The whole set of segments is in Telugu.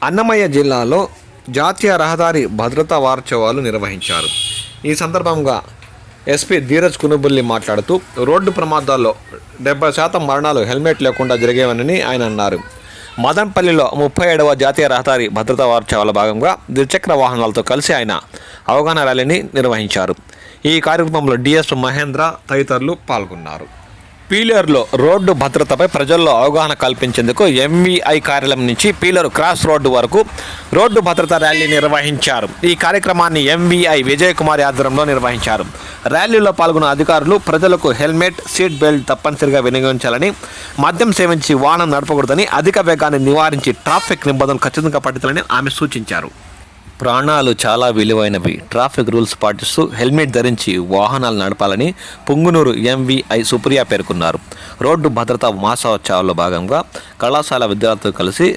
అన్నమయ్య జిల్లాలో జాతీయ రహదారి భద్రతా వారోత్సవాలు నిర్వహించారు. ఈ సందర్భంగా ఎస్పీ ధీరజ్ కునుబుల్లి మాట్లాడుతూ రోడ్డు ప్రమాదాల్లో 70% మరణాలు హెల్మెట్ లేకుండా జరిగేవని ఆయన అన్నారు. మదనపల్లిలో 37వ జాతీయ రహదారి భద్రతా వారోత్సవాల భాగంగా ద్విచక్ర వాహనాలతో కలిసి ఆయన అవగాహన ర్యాలీని నిర్వహించారు. ఈ కార్యక్రమంలో డిఎస్ మహేంద్ర తదితరులు పాల్గొన్నారు. పీలేరులో రోడ్డు భద్రతపై ప్రజల్లో అవగాహన కల్పించేందుకు ఎంవీఐ కార్యాలయం నుంచి పీలేరు క్రాస్ రోడ్డు వరకు రోడ్డు భద్రతా ర్యాలీ నిర్వహించారు. ఈ కార్యక్రమాన్ని ఎంవీఐ విజయ్ కుమార్ ఆధ్వర్యంలో నిర్వహించారు. ర్యాలీలో పాల్గొన్న అధికారులు ప్రజలకు హెల్మెట్, సీట్ బెల్ట్ తప్పనిసరిగా వినియోగించాలని, మద్యం సేవించి వాహనం నడపకూడదని, అధిక వేగాన్ని నివారించి ట్రాఫిక్ నిబంధనలు ఖచ్చితంగా పాటించాలని ఆమె సూచించారు. ప్రాణాలు చాలా విలువైనవి. ట్రాఫిక్ రూల్స్ పాటిస్తూ హెల్మెట్ ధరించి వాహనాలు నడపాలని పుంగునూరు ఎంవీఐ సుప్రియ పేర్కొన్నారు. రోడ్డు భద్రతా మాసోత్సవాల్లో భాగంగా కళాశాల విద్యార్థులతో కలిసి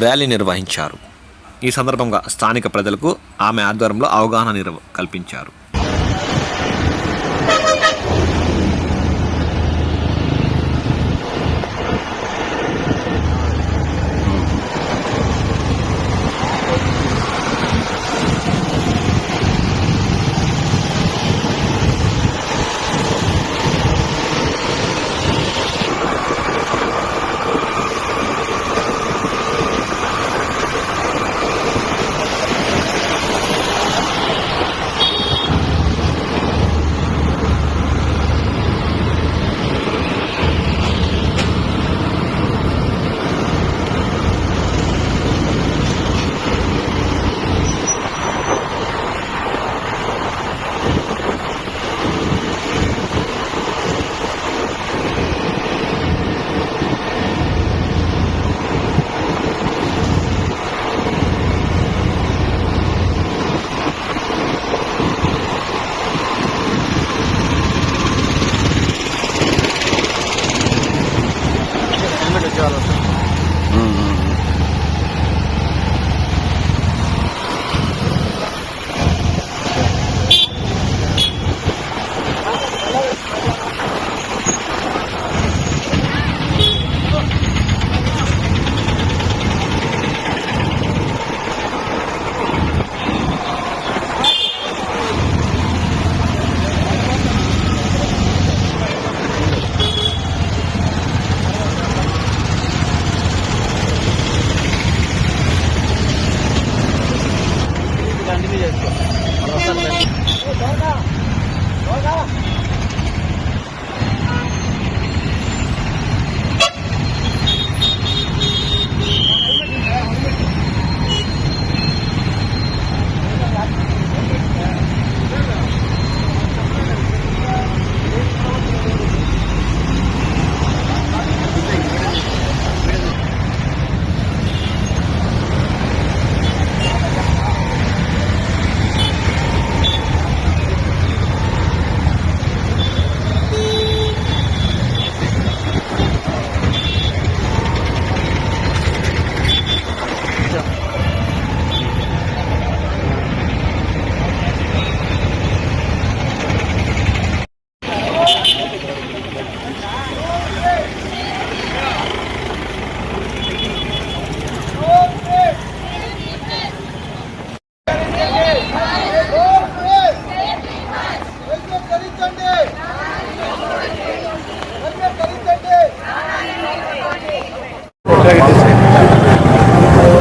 ర్యాలీ నిర్వహించారు. ఈ సందర్భంగా స్థానిక ప్రజలకు ఆమె ఆధ్వర్యంలో అవగాహన కల్పించారు.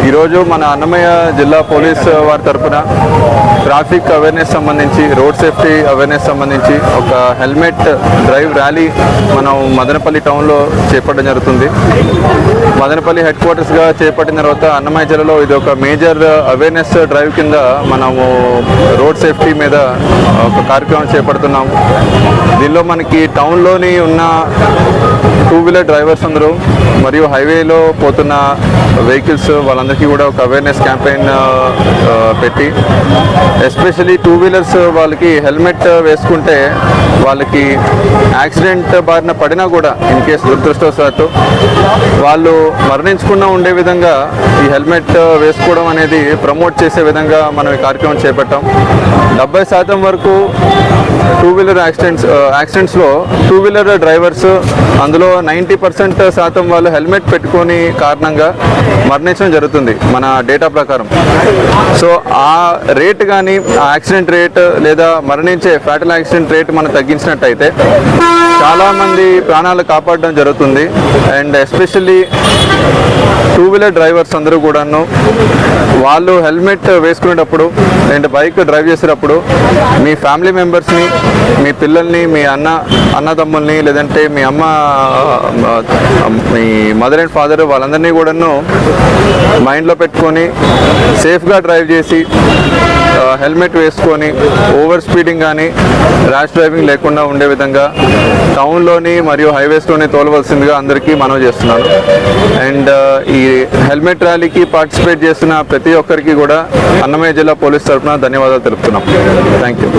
ఈరోజు మన అన్నమయ్య జిల్లా పోలీస్ వారి తరఫున ట్రాఫిక్ అవేర్నెస్ సంబంధించి, రోడ్ సేఫ్టీ అవేర్నెస్ సంబంధించి ఒక హెల్మెట్ డ్రైవ్ ర్యాలీ మనం మదనపల్లి టౌన్లో చేపట్టడం జరుగుతుంది. మదనపల్లి హెడ్ క్వార్టర్స్గా చేపట్టిన తర్వాత అన్నమయ్య జిల్లాలో ఇది ఒక మేజర్ అవేర్నెస్ డ్రైవ్ కింద మనము రోడ్ సేఫ్టీ మీద ఒక కార్యక్రమం చేపడుతున్నాము. దీనిలో మనకి టౌన్లోని ఉన్న 2 వీలర్ డ్రైవర్స్ అందరూ మరియు హైవేలో పోతున్న వెహికల్స్ వాళ్ళందరికీ కూడా ఒక అవేర్నెస్ క్యాంపెయిన్ పెట్టి, ఎస్పెషలీ 2 వీలర్స్ వాళ్ళకి హెల్మెట్ వేసుకుంటే వాళ్ళకి యాక్సిడెంట్ బారిన పడినా కూడా ఇన్ కేసు దురదృష్టవశాత్తు వాళ్ళు మరణించకుండా ఉండే విధంగా ఈ హెల్మెట్ వేసుకోవడం అనేది ప్రమోట్ చేసే విధంగా మనం ఈ కార్యక్రమం చేపట్టాం. 70% వరకు 2 వీలర్ యాక్సిడెంట్స్లో 2 వీలర్ డ్రైవర్స్, అందులో 90% శాతం వాళ్ళు హెల్మెట్ పెట్టుకొని కారణంగా మరణించడం జరుగుతుంది. ఉంది మన డేటా ప్రకారం. సో ఆ రేట్ కానీ ఆ యాక్సిడెంట్ రేట్ లేదా మరణించే ఫ్యాటల్ యాక్సిడెంట్ రేట్ మనం తగ్గించినట్టయితే చాలామంది ప్రాణాలు కాపాడడం జరుగుతుంది. And especially two wheeler drivers అందరూ కూడాను వాళ్ళు హెల్మెట్ వేసుకునేటప్పుడు అండ్ బైక్ డ్రైవ్ చేసేటప్పుడు మీ ఫ్యామిలీ మెంబర్స్ని, మీ పిల్లల్ని, మీ అన్నదమ్ముల్ని, లేదంటే మీ అమ్మ, మీ మదర్ అండ్ ఫాదర్ వాళ్ళందరినీ కూడాను మైండ్లో పెట్టుకొని సేఫ్గా డ్రైవ్ చేసి హెల్మెట్ వేసుకొని ఓవర్ స్పీడింగ్ కానీ ర్యాష్ డ్రైవింగ్ లేకుండా ఉండే విధంగా టౌన్లోని మరియు హైవేస్లోని తోలవలసిందిగా అందరికీ మనవి చేస్తున్నాను. అండ్ ఈ హెల్మెట్ ర్యాలీకి పార్టిసిపేట్ చేస్తున్న ప్రతి ఒక్కరికి కూడా అన్నమయ్య జిల్లా పోలీస్ తరఫున ధన్యవాదాలు తెలుపుతున్నాం. Thank you.